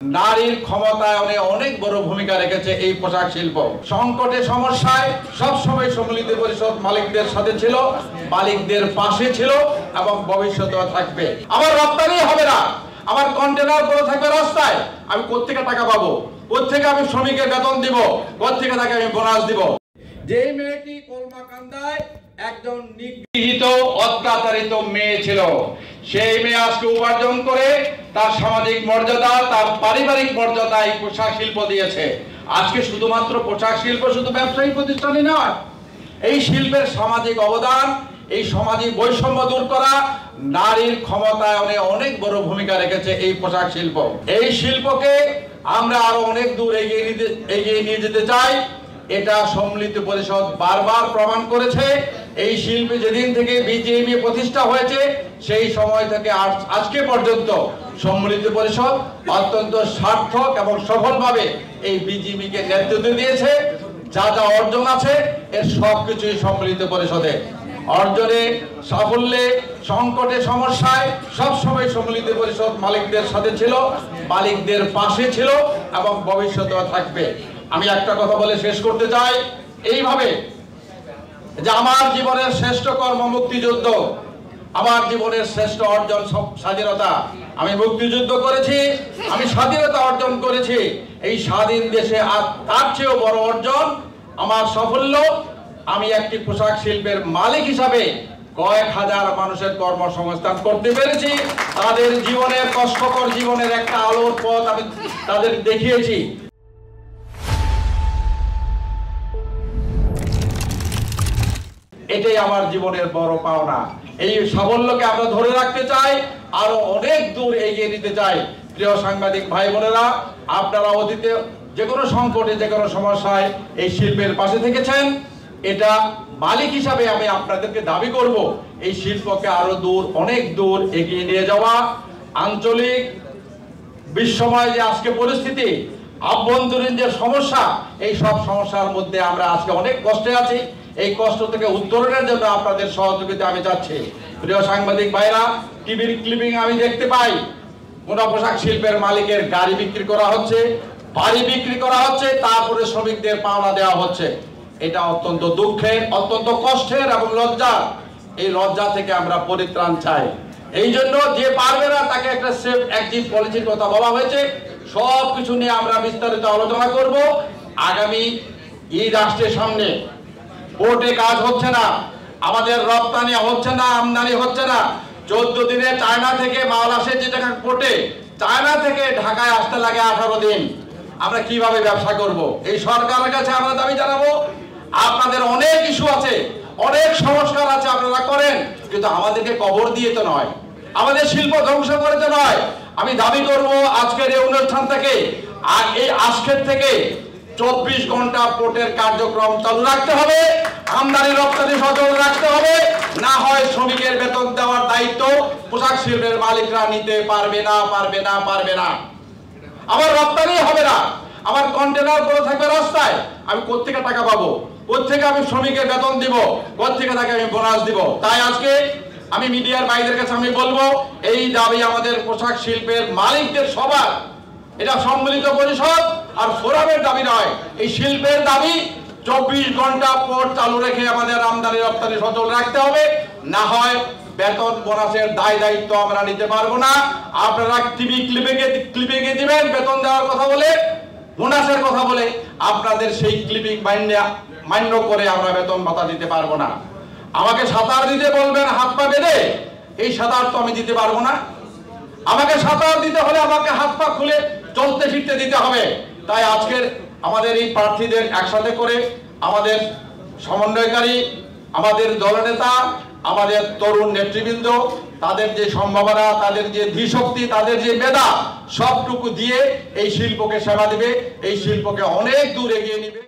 নারীর ক্ষমতায়নে অনেক বড় ভূমিকা রেখেছে এই পোশাক শিল্প। সংকটে সমস্যায় সবসময় সম্মিলিত পরিষদ মালিকদের সাথে ছিল, মালিকদের পাশে ছিল এবং ভবিষ্যতেও থাকবে। আমার রপ্তানি হবে না, আমার কন্টেনার পড়ে থাকবে রাস্তায়, আমি কোত্থেকে টাকা পাবো, কোত্থেকে আমি শ্রমিকের বেতন দিব, কোত্থেকে তাকে আমি বোনাস দিব। যে মেয়েটি কলমাকান্দায় একজন নিগৃহীত অত্যাচারিত মেয়ে ছিল, সেই মেয়ে আজকে উপার্জন করে তার সামাজিক মর্যাদা, তার পারিবারিক মর্যাদা এই পোশাক শিল্প দিয়েছে। আজকে শুধুমাত্র পোশাক শিল্প শুধু ব্যবসায়িক প্রতিষ্ঠানই নয়, এই শিল্পের সামাজিক অবদান, এই সামাজিক বৈষম্য দূর করা, নারীর ক্ষমতায়নে অনেক বড় ভূমিকা রেখেছে এই পোশাক শিল্প। এই শিল্পকে আমরা আরো অনেক দূর এগিয়ে নিয়ে যেতে চাই। এটা সম্মিলিত পরিষদ বারবার প্রমাণ করেছে। এই শিল্পে যেদিন থেকে বিজিএমই প্রতিষ্ঠা হয়েছে সেই সময় থেকে আজকে পর্যন্ত সম্মিলিত পরিষদ অত্যন্ত সার্থক এবং সফলভাবে এই বিজিএমইকে নেতৃত্ব দিয়েছে। যা যা অর্জন আছে এর সবকিছুই সম্মিলিত পরিষদে। অর্জনে, সাফল্যে, সংকটে, সমস্যায় সবসময় সম্মিলিত পরিষদ মালিকদের সাথে ছিল, মালিকদের পাশে ছিল এবং ভবিষ্যতেও থাকবে। আমি একটা কথা বলে শেষ করতে চাই এইভাবে, যে আমার জীবনের শ্রেষ্ঠ কর্ম মুক্তিযুদ্ধ, আমার জীবনের শ্রেষ্ঠ অর্জন স্বাধীনতা। আমি মুক্তিযুদ্ধ করেছি, আমি স্বাধীনতা অর্জন করেছি। এই স্বাধীন দেশে আর তার চেয়েও বড় অর্জন আমার সাফল্য, আমি একটি পোশাক শিল্পের মালিক হিসাবে কয়েক হাজার মানুষের কর্মসংস্থান করতে পেরেছি। তাদের জীবনের কষ্টকর জীবনের একটা আলোর পথ আমি তাদের দেখিয়েছি। এটাই আমার জীবনের বড় পাওনা। এই সাফল্যকে আমরা ধরে রাখতে চাই, আরো অনেক দূর এগিয়ে নিতে চাই। প্রিয় সাংবাদিক ভাই বোনেরা, আপনারা অতীতে যে কোনো সংকটে, যে কোনো সমস্যায় এই শিল্পের পাশে থেকেছেন। এটা মালিক হিসাবে আমি আপনাদেরকে দাবি করব এই শিল্পকে আরো দূর, অনেক দূর এগিয়ে নিয়ে যাওয়া। আঞ্চলিক, বিশ্বময় যে আজকে পরিস্থিতি, আভ্যন্তরীণ যে সমস্যা, এই সব সমস্যার মধ্যে আমরা আজকে অনেক কষ্টে আছি। এই কষ্ট থেকে উত্তরণের জন্য আপনাদের সহযোগিতা আমি চাচ্ছি। প্রিয় সাংবাদিক ভাইরা, টিভির ক্লিপিং আমি দেখতে পাই, কোন পোশাক শিল্পের মালিকের গাড়ি বিক্রি করা হচ্ছে, বাড়ি বিক্রি করা হচ্ছে, তারপরে শ্রমিকদের পাওনা দেওয়া হচ্ছে। এটা অত্যন্ত দুঃখের, অত্যন্ত কষ্টের এবং লজ্জার। এই লজ্জা থেকে আমরা পরিত্রাণ চাই। এই জন্য যে পারবে না তাকে একটা সেফ এক্সিট পলিসির কথা বলা হয়েছে। সব কিছু নিয়ে আমরা বিস্তারিত আলোচনা করব। আগামী ঈদ আসছে সামনে, পোর্টে কাজ হচ্ছে না, আমাদের রপ্তানি হচ্ছে না, আমদানি হচ্ছে না। 14 দিনে চায়না থেকে মাল আসে, যেটা পোর্টে চায়না থেকে ঢাকায় আসতে লাগে 18 দিন। আমরা কিভাবে ব্যবসা করব? এই সরকারের কাছে আমরা দাবি জানাবো, আপনাদের অনেক ইস্যু আছে, অনেক সংস্কার আছে, আপনারা করেন, কিন্তু আমাদেরকে কবর দিয়ে তো নয়, আমাদের শিল্প ধ্বংস করে তো নয়। আমি দাবি করব আজকের এই অনুষ্ঠান থেকে, আর এই আজকের থেকে 24 ঘন্টা পোর্টের কার্যক্রম চালু রাখতে হবে, আমদানি রপ্তানি সচল রাখতে হবে। না হয় শ্রমিকের বেতন দেওয়ার দায়িত্ব পোশাক শিল্পের মালিকরা নিতে পারবে না, পারবে না, পারবে না। আমার রপ্তানি হবে না, আমার কন্টেনার পড়ে থাকবে রাস্তায়, আমি কোত্থেকে টাকা পাবো, কোত্থেকে আমি শ্রমিকের বেতন দিব, কোত্থেকে তাকে আমি বোনাস দিব। তাই আজকে আমি মিডিয়ার ভাইদের কাছে আমি বলবো, এই দাবি আমাদের পোশাক শিল্পের মালিকদের সবার। এটা সম্মিলিত পরিষদ আর ফোরামের দাবি নয়, এই শিল্পের দাবি। 24 ঘন্টা পোর্ট চালু রেখে আমাদের আমদানি রপ্তানি সচল রাখতে হবে। না হয় বেতন বোনাসের দায় দায়িত্ব আমরা নিতে পারবো না। আপনারা টিভি ক্লিপিংয়ে দিবেন বেতন দেওয়ার কথা বলে, বোনাসের কথা বলে, আপনাদের সেই ক্লিপিং মান্য করে আমরা বেতন ভাতা দিতে পারবো না। আমাকে সাঁতার দিতে বলবেন হাত পা বেঁধে, এই সাঁতার তো আমি দিতে পারবো না। আমাকে সাঁতার দিতে হলে আমাকে হাত পা খুলে চলতে ফিরতে দিতে হবে। তাই আজকের আমাদের এই প্রার্থীদের একসাথে করে আমাদের সমন্বয়কারী, আমাদের দলনেতা, আমাদের তরুণ নেতৃবৃন্দ, তাদের যে সম্ভাবনা, তাদের যে ধীশক্তি, তাদের যে মেধা, সবটুকু দিয়ে এই শিল্পকে সেবা দিবে, এই শিল্পকে অনেক দূর এগিয়ে নিবে।